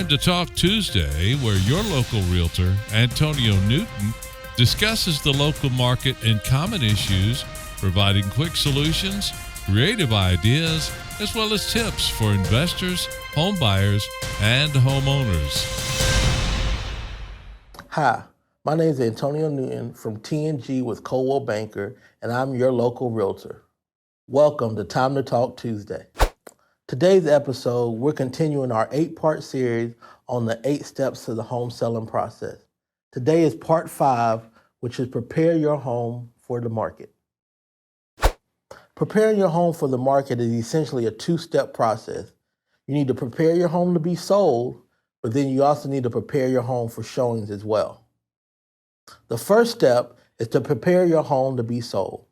Time to Talk Tuesday, where your local realtor, Antonio Newton, discusses the local market and common issues, providing quick solutions, creative ideas, as well as tips for investors, home buyers, and homeowners. Hi, my name is Antonio Newton from T&G with Coldwell Banker, and I'm your local realtor. Welcome to Time to Talk Tuesday. Today's episode, we're continuing our 8-part series on the 8 steps to the home selling process. Today is part 5, which is prepare your home for the market. Preparing your home for the market is essentially a 2-step process. You need to prepare your home to be sold, but then you also need to prepare your home for showings as well. The first step is to prepare your home to be sold.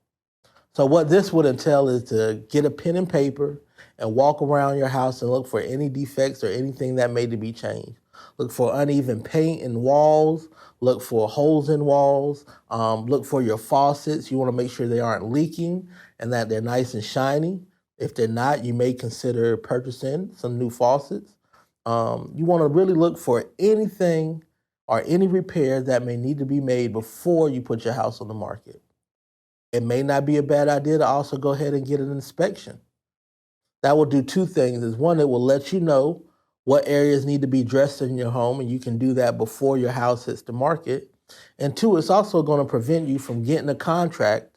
So what this would entail is to get a pen and paper and walk around your house and look for any defects or anything that may be changed. Look for uneven paint in walls, look for holes in walls, look for your faucets. You want to make sure they aren't leaking and that they're nice and shiny. If they're not, you may consider purchasing some new faucets. You want to really look for anything or any repairs that may need to be made before you put your house on the market. It may not be a bad idea to also go ahead and get an inspection. That will do 2 things. Is one, it will let you know what areas need to be addressed in your home, and you can do that before your house hits the market. And 2, it's also going to prevent you from getting a contract,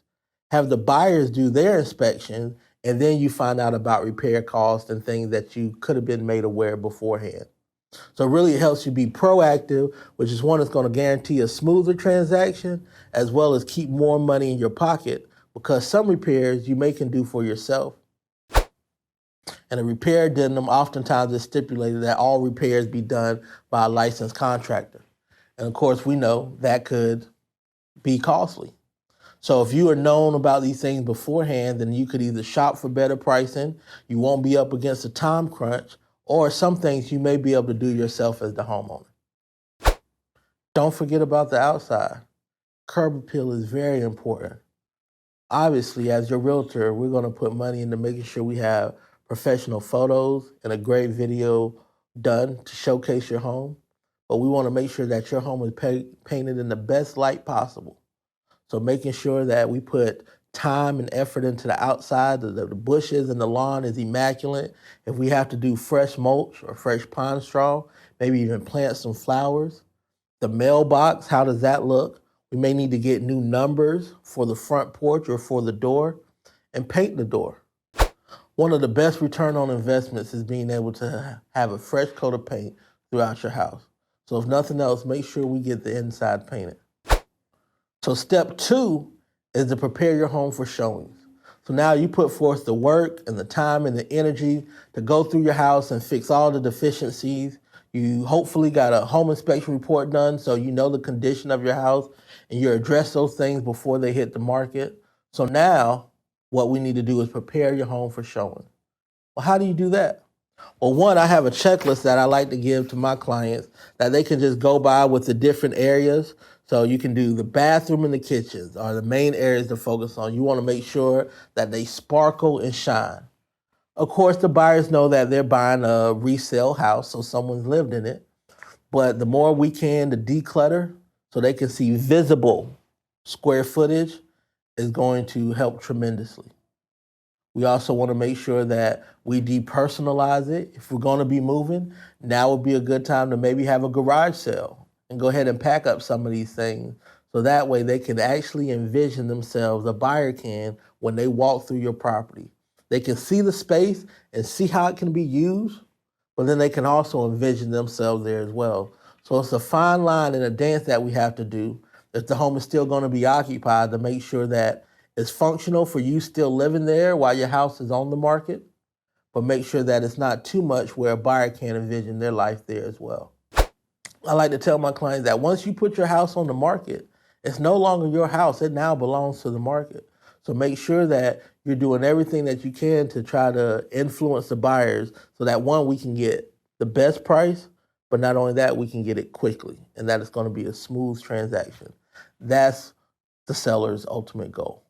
have the buyers do their inspection, and then you find out about repair costs and things that you could have been made aware beforehand. So really it helps you be proactive, which is one that's going to guarantee a smoother transaction as well as keep more money in your pocket, because some repairs you may can do for yourself. And a repair addendum oftentimes is stipulated that all repairs be done by a licensed contractor. And of course we know that could be costly. So if you are known about these things beforehand, then you could either shop for better pricing, you won't be up against a time crunch, or some things you may be able to do yourself as the homeowner. Don't forget about the outside. Curb appeal is very important. Obviously, as your realtor, we're going to put money into making sure we have professional photos and a great video done to showcase your home. But we want to make sure that your home is painted in the best light possible. So making sure that we put time and effort into the outside, the bushes and the lawn is immaculate. If we have to do fresh mulch or fresh pine straw, maybe even plant some flowers. The mailbox, how does that look? We may need to get new numbers for the front porch or for the door, and paint the door. One of the best return on investments is being able to have a fresh coat of paint throughout your house. So if nothing else, make sure we get the inside painted. So step 2 is to prepare your home for showings. So now you put forth the work and the time and the energy to go through your house and fix all the deficiencies. You hopefully got a home inspection report done so you know the condition of your house and you address those things before they hit the market. So now what we need to do is prepare your home for showing. Well, how do you do that? Well, one, I have a checklist that I like to give to my clients that they can just go by with the different areas. So you can do the bathroom and the kitchens are the main areas to focus on. You want to make sure that they sparkle and shine. Of course, the buyers know that they're buying a resale house, so someone's lived in it. But the more we can to declutter so they can see visible square footage is going to help tremendously. We also want to make sure that we depersonalize it. If we're going to be moving, now would be a good time to maybe have a garage sale and go ahead and pack up some of these things. So that way they can actually envision themselves, a buyer can, when they walk through your property. They can see the space and see how it can be used, but then they can also envision themselves there as well. So it's a fine line and a dance that we have to do if the home is still going to be occupied to make sure that it's functional for you still living there while your house is on the market, but make sure that it's not too much where a buyer can't envision their life there as well. I like to tell my clients that once you put your house on the market, it's no longer your house. It now belongs to the market. So make sure that you're doing everything that you can to try to influence the buyers so that, one, we can get the best price, but not only that, we can get it quickly, and that it's going to be a smooth transaction. That's the seller's ultimate goal.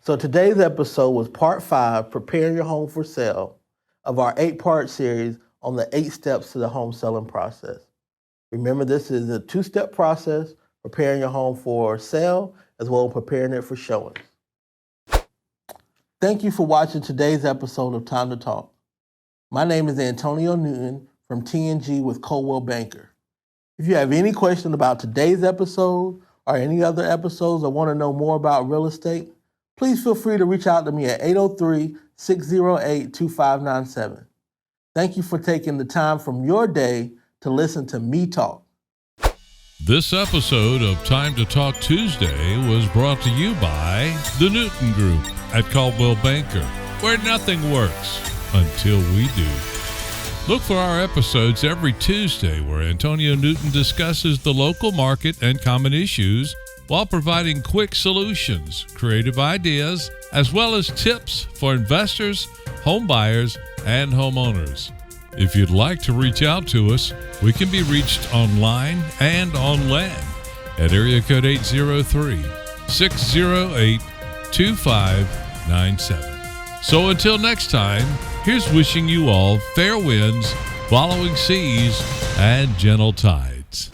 So today's episode was part 5, Preparing Your Home for Sale, of our 8-part series on the 8 steps to the home selling process. Remember, this is a 2-step process, preparing your home for sale as well as preparing it for showings. Thank you for watching today's episode of Time to Talk. My name is Antonio Newton from TNG with Coldwell Banker. If you have any question about today's episode or any other episodes or want to know more about real estate, please feel free to reach out to me at 803-608-2597. Thank you for taking the time from your day to listen to me talk. This episode of Time to Talk Tuesday was brought to you by the Newton Group at Coldwell Banker, where nothing works until we do. Look for our episodes every Tuesday where Antonio Newton discusses the local market and common issues while providing quick solutions, creative ideas, as well as tips for investors, home buyers, and homeowners. If you'd like to reach out to us, we can be reached online and on land at area code 803-608-2597. So until next time, here's wishing you all fair winds, following seas, and gentle tides.